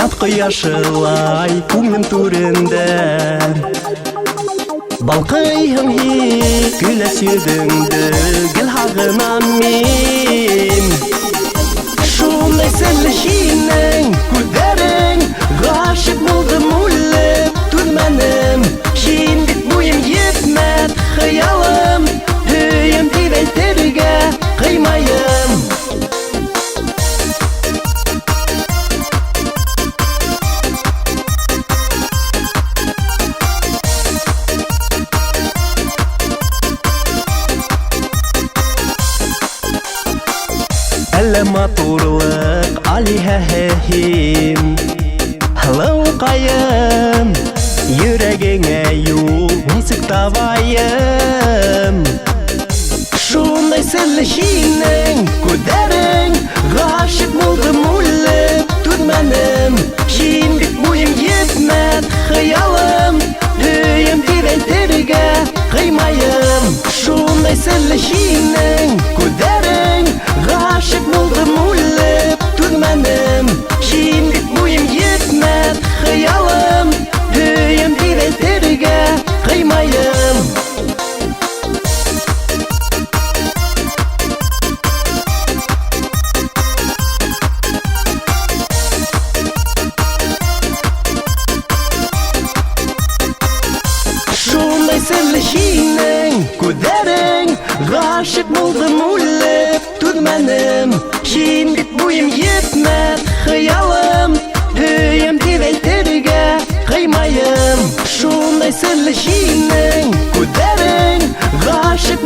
Ят кояшылай күңлем түрендә Балкыйһың һин көләс йөзеңдә гел һагынам мин Шундай серле һинең күзләрең Гашык булдым үлеп түзмәнем Һин бит буем йетмәд хыялым Һөем дип әйтергә кыймайым Әллә матурлык алиһәһим Һылыукайым Йөрәгеңә юл нисек табайым Шундай серле һинең күзләрең Гашык булдым үлеп түзмәнем Һин бит буем йетмәд хыялым Һөем дип әйтергә кыймайым Шундай серле һинең күзләрең Гашык булдым үлеп түзмәнем Һин бит буем йетмәд хыялым Һөем дип әйтергә кыймайым Шундай серле һинең күзләрең Гашык булдым үлеп түзмәнем Һин бит буем йетмәд хыялым Һөем дип әйтергә кыймайым Шундай серле һинең күзләрең Гашык